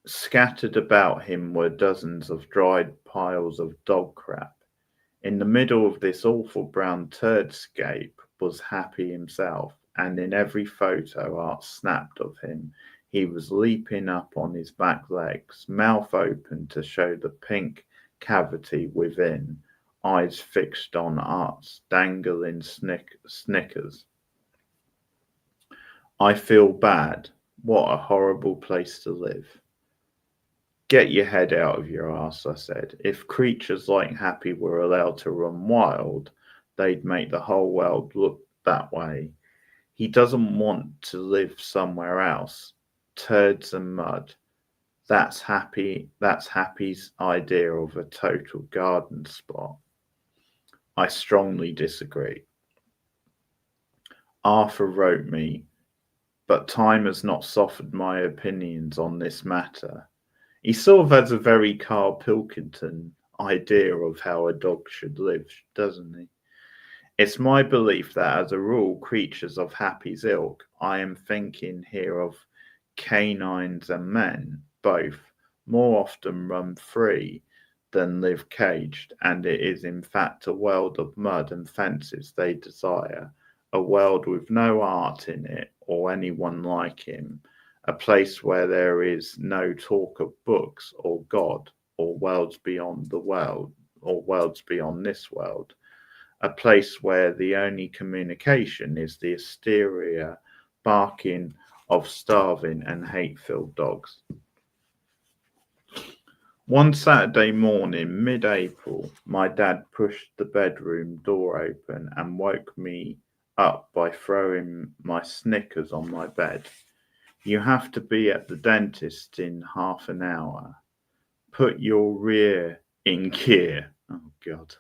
Scattered about him were dozens of dried piles of dog crap. In the middle of this awful brown turdscape was Happy himself, and in every photo Art snapped of him, he was leaping up on his back legs, mouth open to show the pink cavity within, eyes fixed on Art's dangling Snickers. I feel bad. What a horrible place to live. Get your head out of your ass, I said. If creatures like Happy were allowed to run wild, they'd make the whole world look that way. He doesn't want to live somewhere else. Turds and mud. That's Happy's idea of a total garden spot. I strongly disagree. Arthur wrote me, but time has not softened my opinions on this matter. He sort of has a very Carl Pilkington idea of how a dog should live, doesn't he? It's my belief that, as a rule, creatures of Happy's ilk, I am thinking here of canines and men, both, more often run free than live caged, and it is in fact a world of mud and fences they desire, a world with no Art in it or anyone like him, a place where there is no talk of books or God or worlds beyond the world or worlds beyond this world, a place where the only communication is the hysteria barking of starving and hate-filled dogs. One Saturday morning, mid-April, my dad pushed the bedroom door open and woke me up by throwing my Snickers on my bed. You have to be at the dentist in half an hour. Put your rear in gear. Oh, God.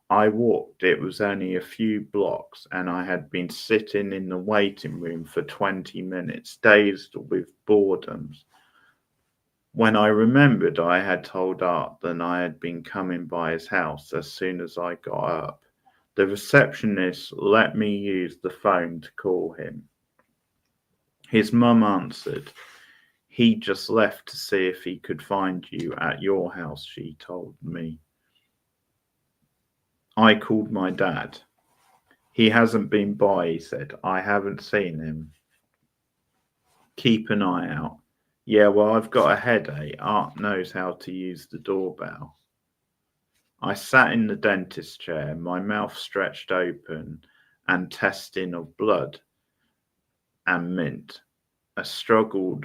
I walked. It was only a few blocks, and I had been sitting in the waiting room for 20 minutes, dazed with boredom. When I remembered, I had told Art that I had been coming by his house as soon as I got up. The receptionist let me use the phone to call him. His mum answered. He just left to see if he could find you at your house, she told me. I called my dad. He hasn't been by, he said. I haven't seen him. Keep an eye out. Yeah, well, I've got a headache. Art knows how to use the doorbell. I sat in the dentist chair, my mouth stretched open and testing of blood and mint. I struggled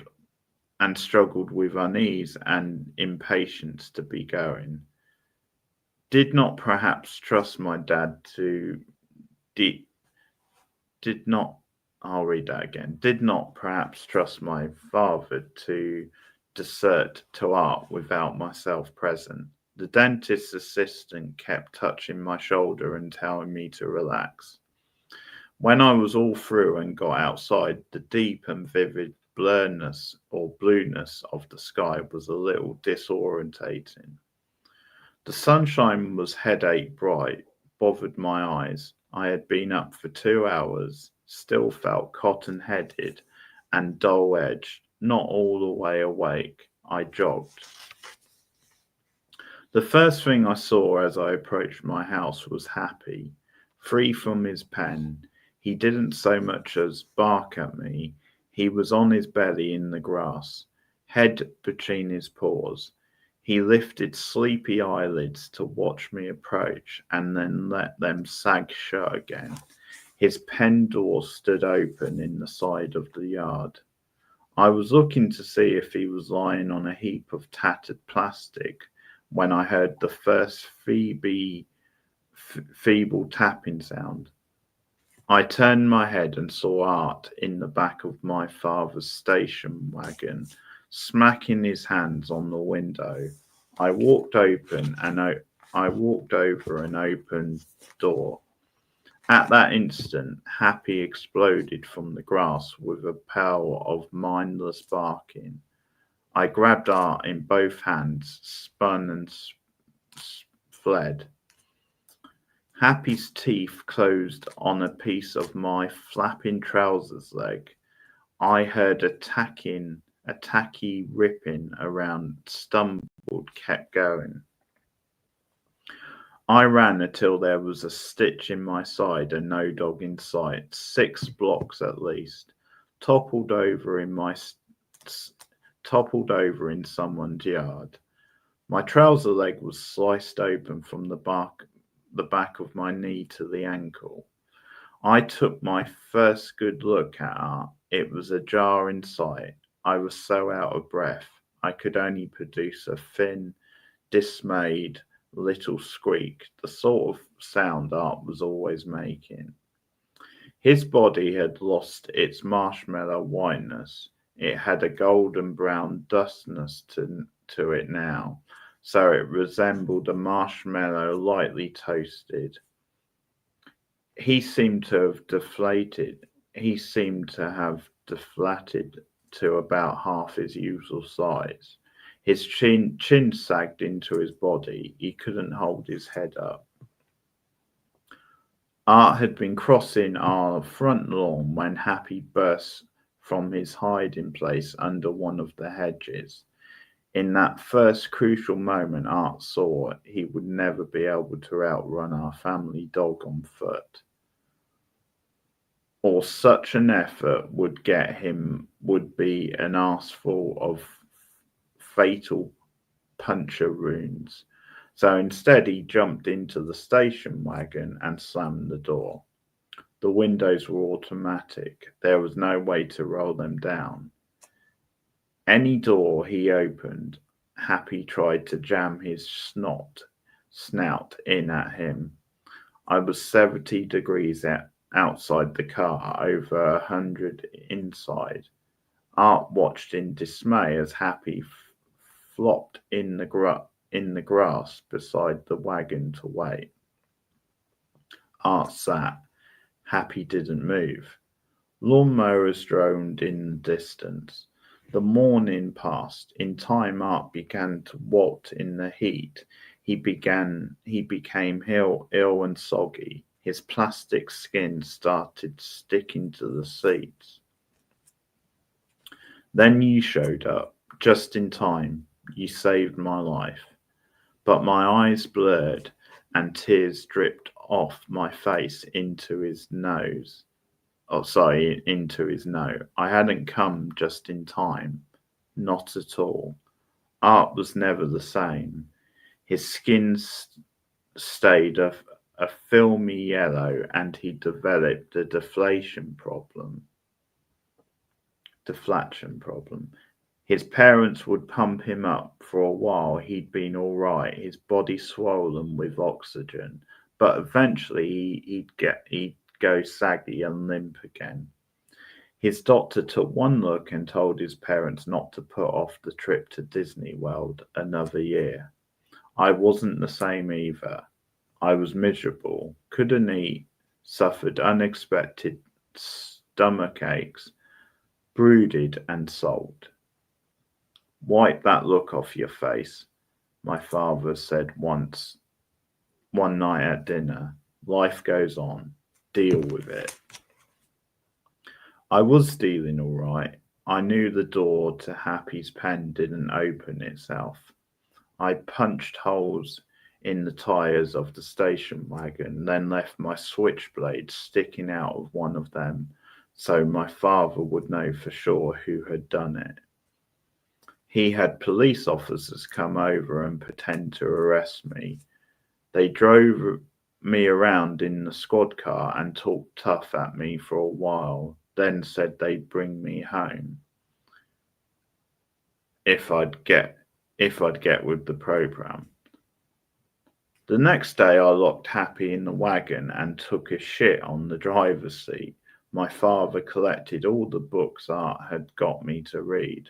with unease and impatience to be going. Did not perhaps trust my dad to did not I'll read that again. Did not perhaps trust my father to desert to Art without myself present. The dentist's assistant kept touching my shoulder and telling me to relax. When I was all through and got outside, the deep and vivid blurriness or blueness of the sky was a little disorientating. The sunshine was headache bright, bothered my eyes. I had been up for 2 hours, still felt cotton-headed and dull-edged, not all the way awake. I jogged. The first thing I saw as I approached my house was Happy, free from his pen. He didn't so much as bark at me. He was on his belly in the grass, head between his paws. He lifted sleepy eyelids to watch me approach and then let them sag shut again. His pen door stood open in the side of the yard. I was looking to see if he was lying on a heap of tattered plastic when I heard the first feeble tapping sound. I turned my head and saw Art in the back of my father's station wagon, smacking his hands on the window. I walked I walked over an open door. At that instant, Happy exploded from the grass with a peal of mindless barking. I grabbed Art in both hands, spun and fled. Happy's teeth closed on a piece of my flapping trousers leg. I heard a tacky ripping around, stumbled, kept going. I ran until there was a stitch in my side and no dog in sight, 6 blocks at least. Toppled over in someone's yard. My trouser leg was sliced open from the back of my knee to the ankle. I took my first good look at her. It was ajar in sight. I was so out of breath, I could only produce a thin, dismayed little squeak, the sort of sound Art was always making. His body had lost its marshmallow whiteness. It had a golden brown dustness to it now, so it resembled a marshmallow lightly toasted. He seemed to have deflated. He seemed to have deflated to about half his usual size. His chin sagged into his body. He couldn't hold his head up. Art had been crossing our front lawn when Happy burst from his hiding place under one of the hedges. In that first crucial moment, Art saw he would never be able to outrun our family dog on foot. Or such an effort would be an arsenal of fatal puncture wounds. So instead, he jumped into the station wagon and slammed the door. The windows were automatic. There was no way to roll them down. Any door he opened, Happy tried to jam his snout in at him. I was 70 degrees outside the car, over 100 inside. Art watched in dismay as Happy flopped in the grass beside the wagon to wait. Art sat. Happy didn't move. Lawnmowers droned in the distance. The morning passed. In time, Art began to wilt in the heat. He became ill and soggy. His plastic skin started sticking to the seats. Then you showed up, just in time. You saved my life. But my eyes blurred and tears dripped off my face into his nose. Into his nose. I hadn't come just in time. Not at all. Art was never the same. His skin stayed a filmy yellow, and he developed a deflation problem. His parents would pump him up. For a while he'd been all right, his body swollen with oxygen, but eventually he'd go saggy and limp again. His doctor took one look and told his parents not to put off the trip to Disney World another year. I wasn't the same either. I was miserable, couldn't eat, suffered unexpected stomach aches, brooded and sulked. Wipe that look off your face, my father said one night at dinner. Life goes on. Deal with it. I was dealing all right. I knew the door to Happy's pen didn't open itself. I punched holes in the tyres of the station wagon, then left my switchblade sticking out of one of them so my father would know for sure who had done it. He had police officers come over and pretend to arrest me. They drove me around in the squad car and talked tough at me for a while, then said they'd bring me home. if I'd get with the program. The next day I locked Happy in the wagon and took a shit on the driver's seat. My father collected all the books Art had got me to read.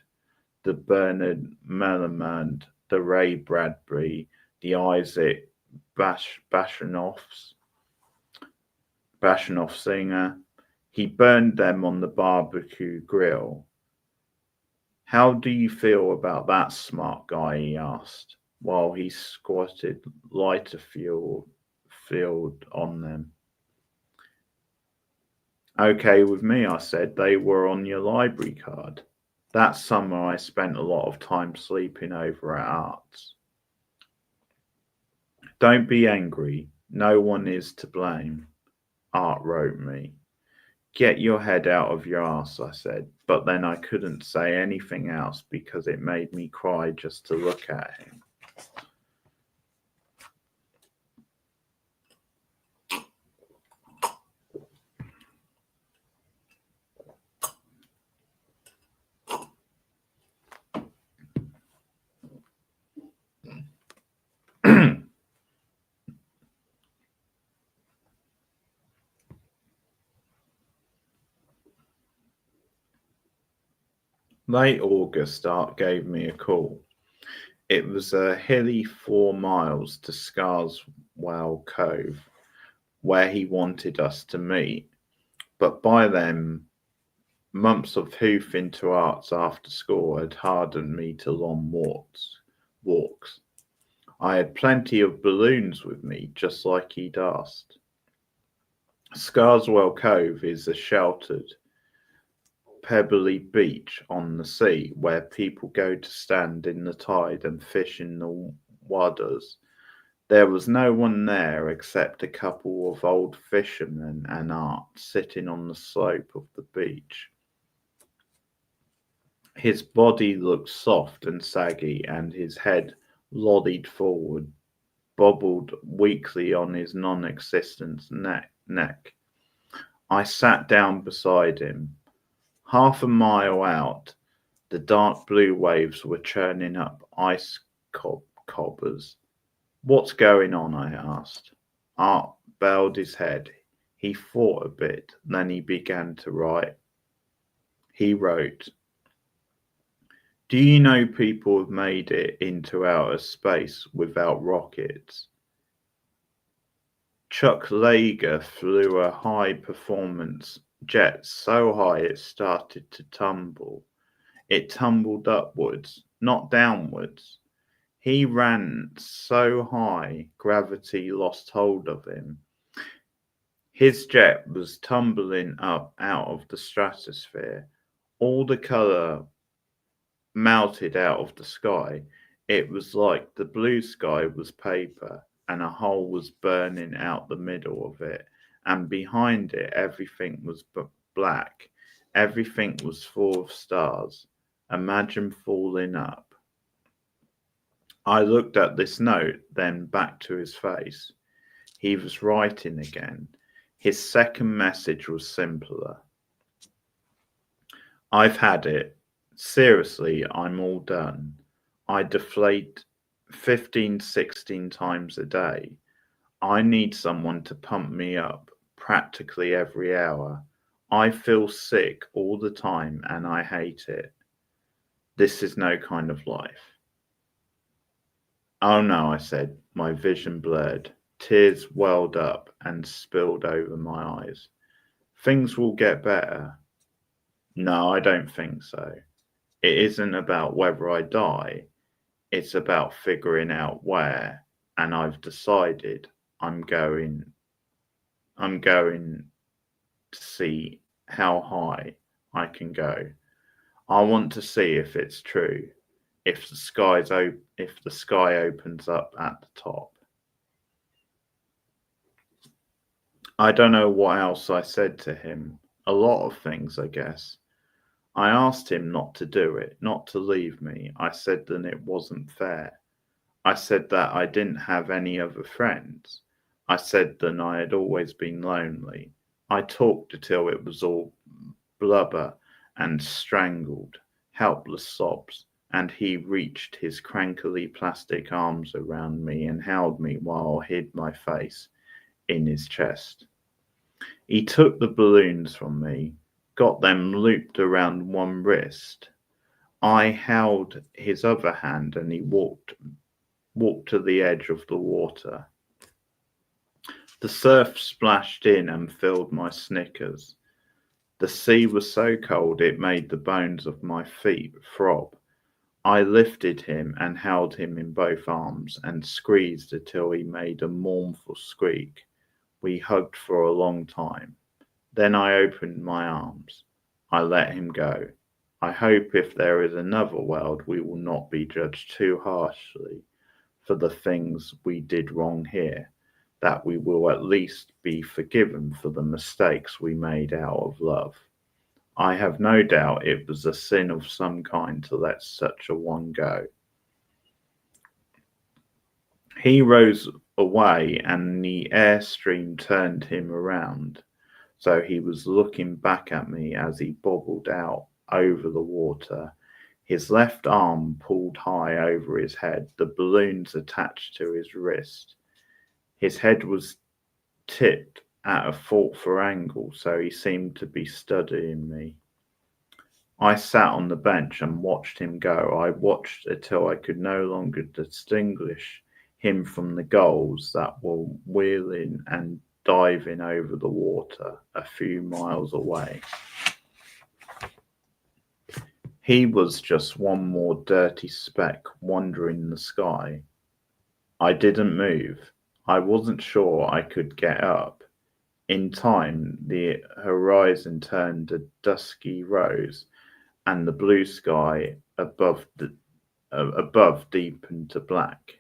The Bernard Mellermand, the Ray Bradbury, the Isaac Bashanoff singer. He burned them on the barbecue grill. How do you feel about that, smart guy? He asked, while he squatted lighter filled on them. Okay with me, I said. They were on your library card. That summer I spent a lot of time sleeping over at Art's. Don't be angry. No one is to blame. Art wrote me. Get your head out of your ass, I said, but then I couldn't say anything else because it made me cry just to look at him. Late August, Art gave me a call. It was a hilly 4 miles to Scarswell Cove, where he wanted us to meet, but by then, months of hoof into Art's after school had hardened me to long walks. I had plenty of balloons with me, just like he'd asked. Scarswell Cove is a sheltered, pebbly beach on the sea where people go to stand in the tide and fish in the waders. There was no one there except a couple of old fishermen and Art sitting on the slope of the beach. His body looked soft and saggy, and his head lolled forward, bobbled weakly on his non-existent neck. I sat down beside him. Half a mile out, the dark blue waves were churning up ice cobbers. What's going on? I asked. Art bowed his head. He thought a bit, then he began to write. He wrote, do you know people have made it into outer space without rockets? Chuck Yeager flew a high-performance jet so high it started to tumble. It tumbled upwards, not downwards. He ran so high, gravity lost hold of him. His jet was tumbling up out of the stratosphere. All the colour melted out of the sky. It was like the blue sky was paper, and a hole was burning out the middle of it, and behind it everything was black. Everything was full of stars. Imagine falling up. I looked at this note, then back to his face. He was writing again. His second message was simpler. I've had it. Seriously, I'm all done. I deflate 15, 16 times a day. I need someone to pump me up practically every hour. I feel sick all the time and I hate it. This is no kind of life. Oh no, I said, my vision blurred. Tears welled up and spilled over my eyes. Things will get better. No, I don't think so. It isn't about whether I die. It's about figuring out where, and I've decided I'm going to see how high I can go. I want to see if it's true, if the sky opens up at the top. I don't know what else I said to him. A lot of things, I guess. I asked him not to do it, not to leave me. I said that it wasn't fair. I said that I didn't have any other friends. I said that I had always been lonely. I talked until it was all blubber and strangled, helpless sobs, and he reached his crankly plastic arms around me and held me while I hid my face in his chest. He took the balloons from me, got them looped around one wrist. I held his other hand and he walked to the edge of the water. The surf splashed in and filled my snickers. The sea was so cold it made the bones of my feet throb. I lifted him and held him in both arms and squeezed until he made a mournful squeak. We hugged for a long time. Then I opened my arms. I let him go. I hope if there is another world, we will not be judged too harshly for the things we did wrong here, that we will at least be forgiven for the mistakes we made out of love. I have no doubt it was a sin of some kind to let such a one go. He rose away and the airstream turned him around, so he was looking back at me as he bobbled out over the water, his left arm pulled high over his head, the balloons attached to his wrist. His head was tipped at a thoughtful angle, so he seemed to be studying me. I sat on the bench and watched him go. I watched until I could no longer distinguish him from the gulls that were wheeling and diving over the water a few miles away. He was just one more dirty speck wandering the sky. I didn't move. I wasn't sure I could get up. In time, the horizon turned a dusky rose, and the blue sky above deepened to black.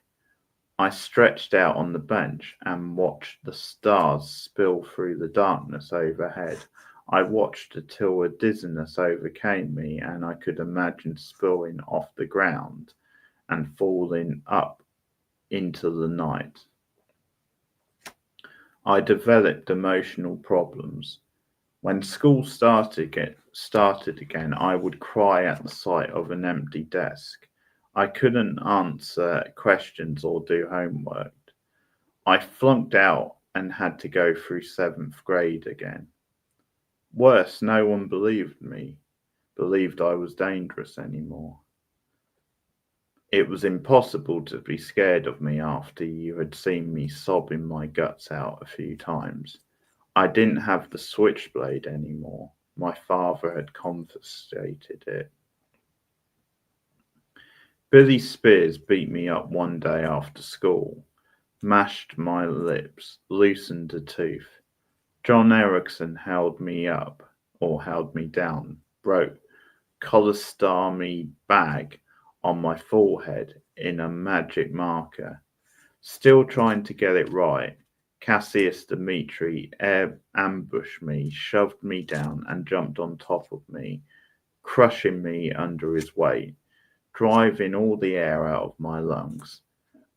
I stretched out on the bench and watched the stars spill through the darkness overhead. I watched until a dizziness overcame me and I could imagine spilling off the ground and falling up into the night. I developed emotional problems. When school started again, I would cry at the sight of an empty desk. I couldn't answer questions or do homework. I flunked out and had to go through 7th grade again. Worse, no one believed I was dangerous anymore. It was impossible to be scared of me after you had seen me sobbing my guts out a few times. I didn't have the switchblade anymore. My father had confiscated it. Billy Spears beat me up one day after school, mashed my lips, loosened a tooth. John Erickson held me down, wrote "Kolostami bag" on my forehead in a magic marker. Still trying to get it right, Cassius Dimitri ambushed me, shoved me down, and jumped on top of me, crushing me under his weight, driving all the air out of my lungs.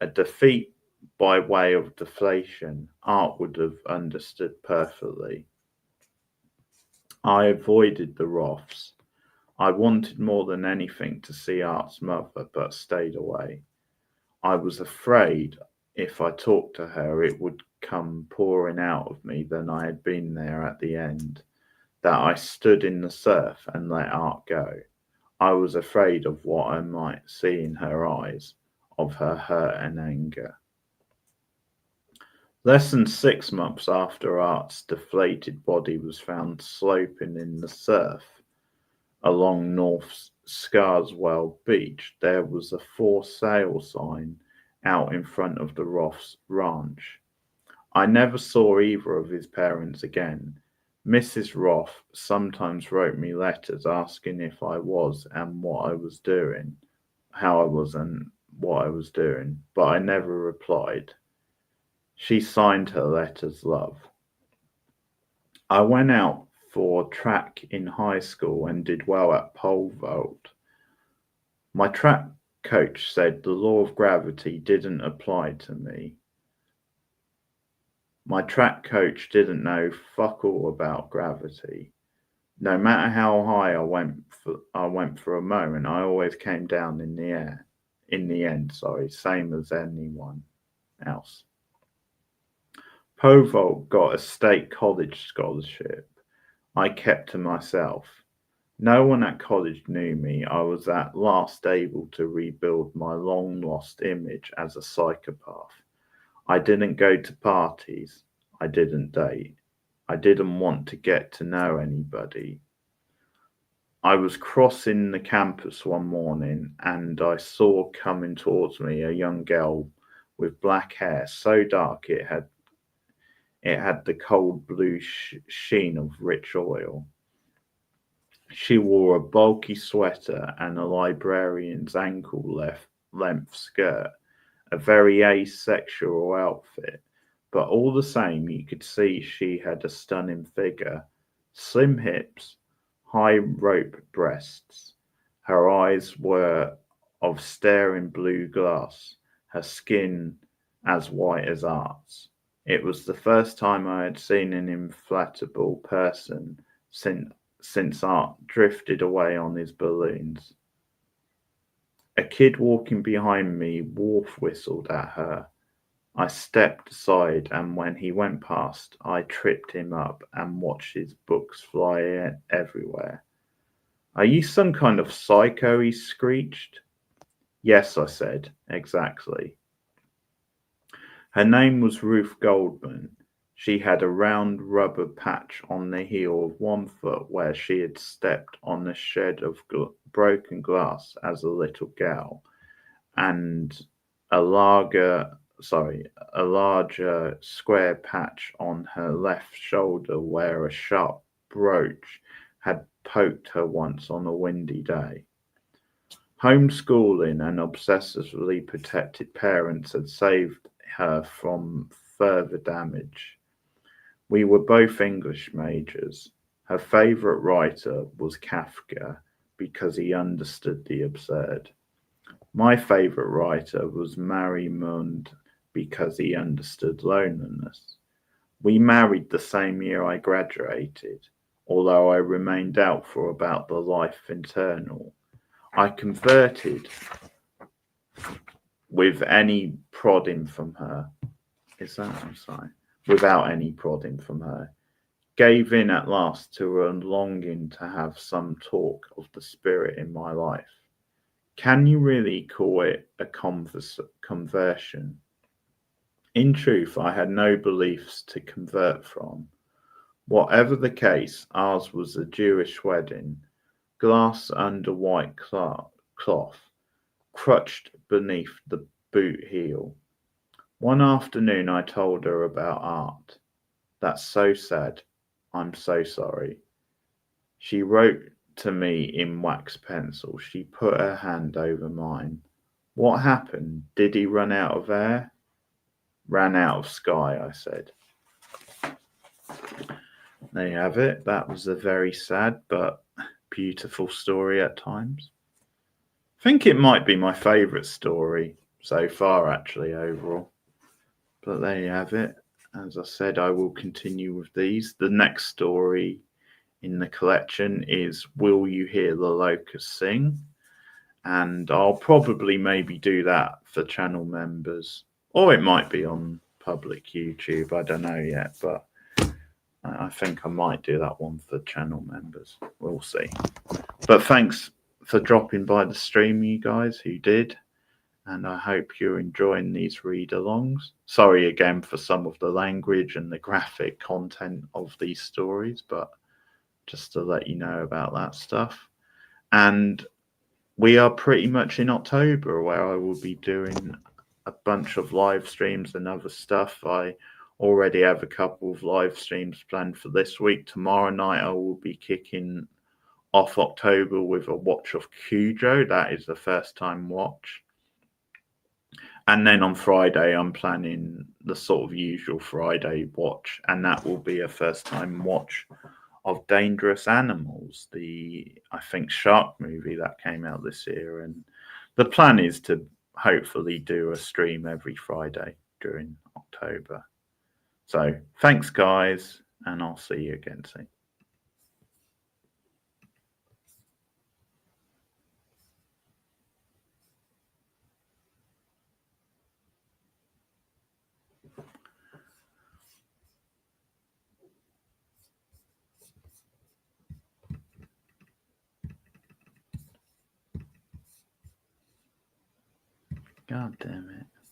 A defeat by way of deflation, Art would have understood perfectly. I avoided the Roths. I wanted more than anything to see Art's mother, but stayed away. I was afraid if I talked to her it would come pouring out of me than I had been there at the end, that I stood in the surf and let Art go. I was afraid of what I might see in her eyes, of her hurt and anger. Less than 6 months after Art's deflated body was found sloping in the surf along North Scarswell Beach, there was a for sale sign out in front of the Roth's ranch. I never saw either of his parents again. Mrs. Roth sometimes wrote me letters asking if I was and what I was doing, how I was and what I was doing, but I never replied. She signed her letters Love. I went out for track in high school and did well at pole vault. My track coach said the law of gravity didn't apply to me. My track coach didn't know fuck all about gravity. No matter how high I went for a moment, I always came down in the air. In the end, sorry, same as anyone else. Povolt got a state college scholarship. I kept to myself. No one at college knew me. I was at last able to rebuild my long lost image as a psychopath. I didn't go to parties. I didn't date. I didn't want to get to know anybody. I was crossing the campus one morning and I saw coming towards me a young girl with black hair so dark it had the cold blue sheen of rich oil. She wore a bulky sweater and a librarian's length skirt, a very asexual outfit, but all the same you could see she had a stunning figure, slim hips, high rope breasts. Her eyes were of staring blue glass, her skin as white as arts. It was the first time I had seen an inflatable person since Art drifted away on his balloons. A kid walking behind me wolf whistled at her. I stepped aside, and when he went past, I tripped him up and watched his books fly everywhere. Are you some kind of psycho? He screeched. Yes, I said, exactly. Her name was Ruth Goldman. She had a round rubber patch on the heel of one foot where she had stepped on a shed of broken glass as a little girl, and a larger square patch on her left shoulder where a sharp brooch had poked her once on a windy day. Homeschooling and obsessively protected parents had saved her from further damage. We were both English majors. Her favourite writer was Kafka because he understood the absurd. My favourite writer was Mary Mund because he understood loneliness. We married the same year I graduated, although I remained doubtful about the life internal. I converted with any prodding from her. I'm sorry. Without any prodding from her. Gave in at last to a longing to have some talk of the spirit in my life. Can you really call it a conversion? In truth, I had no beliefs to convert from. Whatever the case, ours was a Jewish wedding, glass under white cloth, crutched beneath the boot heel. One afternoon I told her about art. That's so sad. I'm so sorry. She wrote to me in wax pencil. She put her hand over mine. What happened? Did he run out of air? Ran out of sky, I said. There you have it. That was a very sad but beautiful story at times. I think it might be my favourite story so far, actually, overall. But there you have it. As I said, I will continue with these. The next story in the collection is Will You Hear the Locust Sing? And I'll probably maybe do that for channel members, or it might be on public YouTube. I don't know yet, but I think I might do that one for channel members. We'll see. But thanks for dropping by the stream, you guys who did. And I hope you're enjoying these read-alongs. Sorry again for some of the language and the graphic content of these stories, but just to let you know about that stuff. And we are pretty much in October, where I will be doing a bunch of live streams and other stuff. I already have a couple of live streams planned for this week. Tomorrow night I will be kicking off October with a watch of Cujo. That is the first time watch. And then on Friday, I'm planning the sort of usual Friday watch, and that will be a first time watch of Dangerous Animals, the, I think, shark movie that came out this year. And the plan is to hopefully do a stream every Friday during October. So thanks, guys, and I'll see you again soon. God damn it.